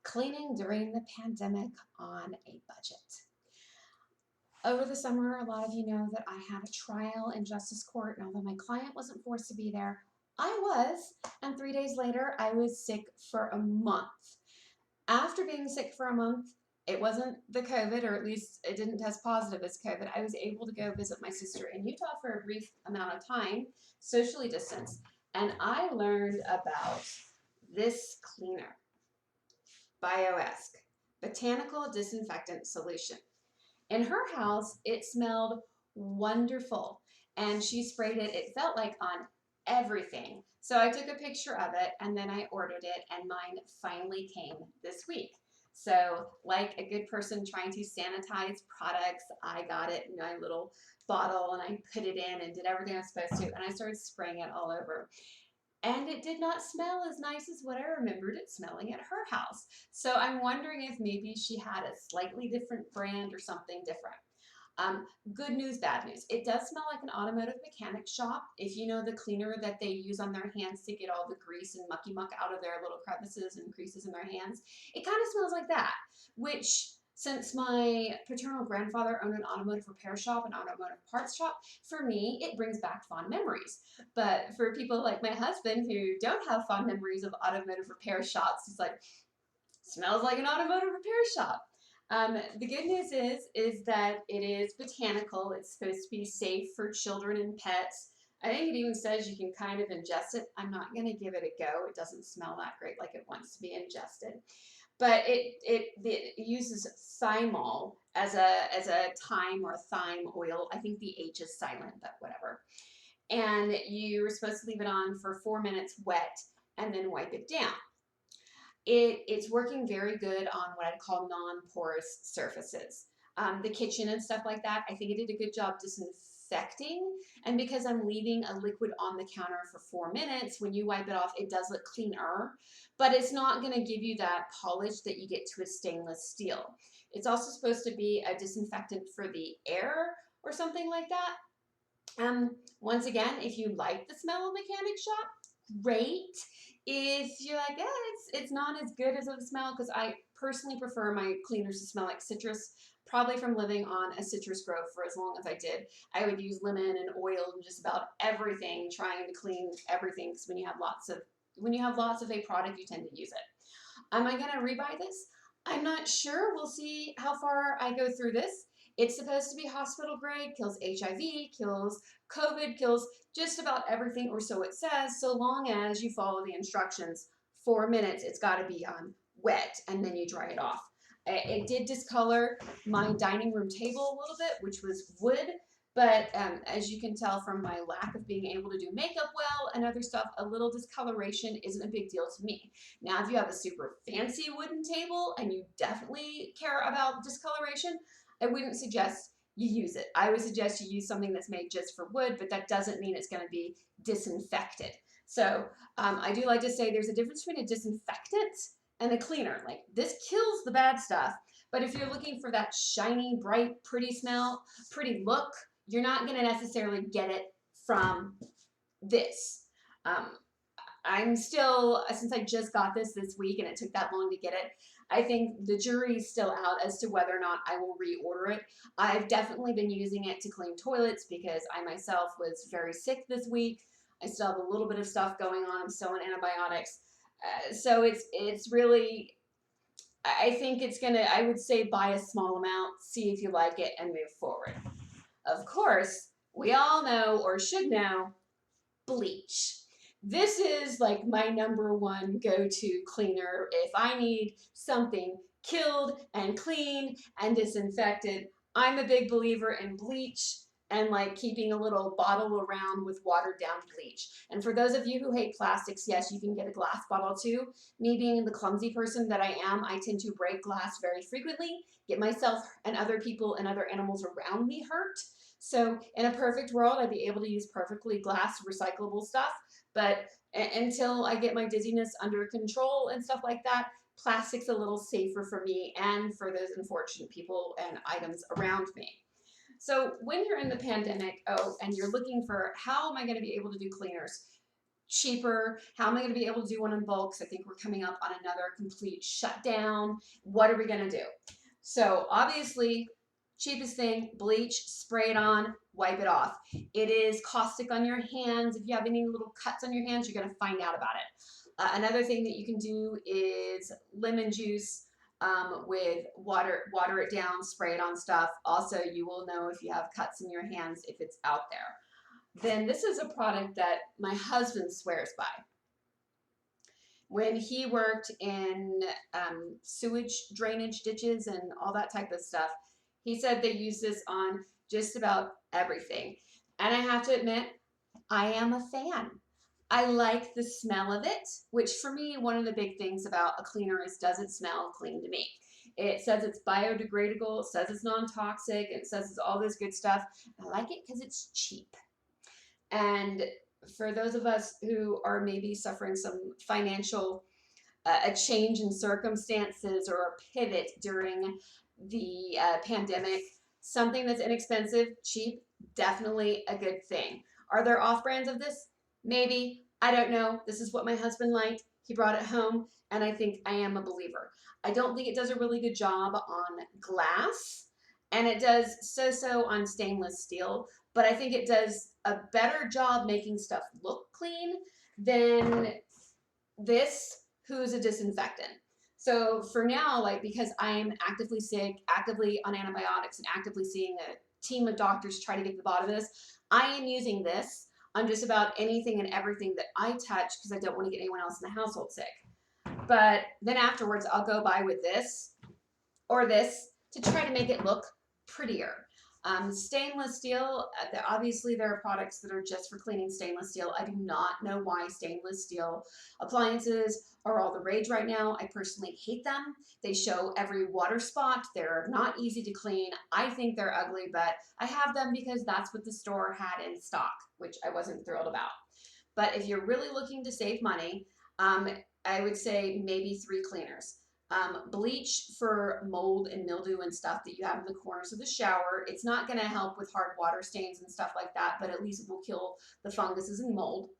Cleaning during the pandemic on a budget. Over the summer, a lot of you know that I had a trial in justice court, and although my client wasn't forced to be there, I was, and 3 days later, I was sick for a month. After being sick for a month, it wasn't the COVID, or at least it didn't test positive as COVID. I was able to go visit my sister in Utah for a brief amount of time, socially distanced, and I learned about this cleaner. BioEsk, Botanical Disinfectant Solution. In her house, it smelled wonderful, and she sprayed it. It felt like on everything. So I took a picture of it, and then I ordered it, and mine finally came this week. So like a good person trying to sanitize products, I got it in my little bottle, and I put it in and did everything I was supposed to, and I started spraying it all over. And it did not smell as nice as what I remembered it smelling at her house. So I'm wondering if maybe she had a slightly different brand or something different. Good news, bad news. It does smell like an automotive mechanic shop. If you know the cleaner that they use on their hands to get all the grease and mucky muck out of their little crevices and creases in their hands, it kind of smells like that, which since my paternal grandfather owned an automotive repair shop, an automotive parts shop, for me, it brings back fond memories. But for people like my husband who don't have fond memories of automotive repair shops, he's like, smells like an automotive repair shop. The good news is that it is botanical. It's supposed to be safe for children and pets. I think it even says you can kind of ingest it. I'm not going to give it a go. It doesn't smell that great like it wants to be ingested. But it uses thymol as a thyme or a thyme oil. I think the H is silent, but whatever. And you were supposed to leave it on for 4 minutes wet and then wipe it down. It's working very good on what I'd call non-porous surfaces. The kitchen and stuff like that, I think it did a good job disinfecting. And because I'm leaving a liquid on the counter for 4 minutes, when you wipe it off, it does look cleaner, but it's not going to give you that polish that you get to a stainless steel. It's also supposed to be a disinfectant for the air or something like that. Once again, if you like the smell of mechanic shop, great. If you're like, it's not as good as a smell, because I personally prefer my cleaners to smell like citrus, probably from living on a citrus grove for as long as I did. I would use lemon and oil and just about everything, trying to clean everything, because when you have lots of a product, you tend to use it. Am I going to rebuy this? I'm not sure. We'll see how far I go through this. It's supposed to be hospital grade, kills HIV, kills COVID, kills just about everything, or so it says, so long as you follow the instructions. 4 minutes, it's got to be on wet, and then you dry it off. It did discolor my dining room table a little bit, which was wood, but as you can tell from my lack of being able to do makeup well and other stuff, a little discoloration isn't a big deal to me. Now, if you have a super fancy wooden table and you definitely care about discoloration, I wouldn't suggest you use it. I would suggest you use something that's made just for wood, but that doesn't mean it's going to be disinfected. So I do like to say there's a difference between a disinfectant and a cleaner. Like, this kills the bad stuff, but if you're looking for that shiny, bright, pretty smell, pretty look, you're not going to necessarily get it from this. I'm still, since I just got this week and it took that long to get it, I think the jury's still out as to whether or not I will reorder it. I've definitely been using it to clean toilets because I myself was very sick this week. I still have a little bit of stuff going on. I'm still on antibiotics. So it's really, I think it's gonna, I would say buy a small amount, see if you like it, and move forward. Of course, we all know, or should know, bleach. This is like my number one go-to cleaner. If I need something killed and cleaned and disinfected, I'm a big believer in bleach and like keeping a little bottle around with watered down bleach. And for those of you who hate plastics, yes, you can get a glass bottle too. Me being the clumsy person that I am, I tend to break glass very frequently, get myself and other people and other animals around me hurt. So in a perfect world, I'd be able to use perfectly glass recyclable stuff. But until I get my dizziness under control and stuff like that, plastic's a little safer for me and for those unfortunate people and items around me. So when you're in the pandemic, and you're looking for how am I going to be able to do cleaners, cheaper? How am I going to be able to do one in bulk? 'Cause I think we're coming up on another complete shutdown. What are we going to do? So obviously, cheapest thing, bleach, spray it on, wipe it off. It is caustic on your hands. If you have any little cuts on your hands, you're going to find out about it. Another thing that you can do is lemon juice with water it down, spray it on stuff. Also, you will know if you have cuts in your hands if it's out there. Then this is a product that my husband swears by. When he worked in sewage drainage ditches and all that type of stuff, he said they use this on just about everything. And I have to admit, I am a fan. I like the smell of it, which for me, one of the big things about a cleaner is, does it smell clean to me? It says it's biodegradable, it says it's non-toxic, it says it's all this good stuff. I like it because it's cheap. And for those of us who are maybe suffering some financial a change in circumstances or a pivot during the pandemic, something that's inexpensive, cheap, definitely a good thing. Are there off brands of this? Maybe. I don't know. This is what my husband liked. He brought it home, and I think I am a believer. I don't think it does a really good job on glass, and it does so on stainless steel, but I think it does a better job making stuff look clean than this, who's a disinfectant. So for now, like, because I am actively sick, actively on antibiotics, and actively seeing a team of doctors try to get to the bottom of this, I am using this on just about anything and everything that I touch because I don't want to get anyone else in the household sick. But then afterwards, I'll go by with this or this to try to make it look prettier. Stainless steel, obviously there are products that are just for cleaning stainless steel. I do not know why stainless steel appliances are all the rage right now. I personally hate them. They show every water spot. They're not easy to clean. I think they're ugly, but I have them because that's what the store had in stock, which I wasn't thrilled about. But if you're really looking to save money, I would say maybe 3 cleaners. Bleach for mold and mildew and stuff that you have in the corners of the shower. It's not going to help with hard water stains and stuff like that, but at least it will kill the funguses and mold.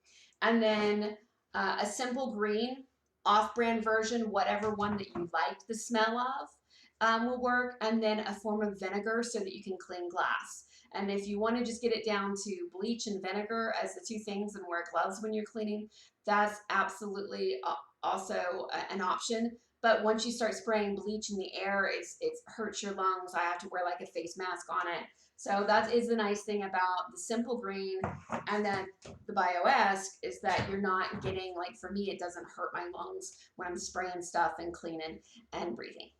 And then a simple green off-brand version, whatever one that you like the smell of, will work. And then a form of vinegar so that you can clean glass. And if you want to just get it down to bleach and vinegar as the 2 things and wear gloves when you're cleaning, that's absolutely also an option. But once you start spraying bleach in the air, it hurts your lungs. I have to wear like a face mask on it. So that is the nice thing about the simple green and then the Bio-esque is that you're not getting, like for me, it doesn't hurt my lungs when I'm spraying stuff and cleaning and breathing.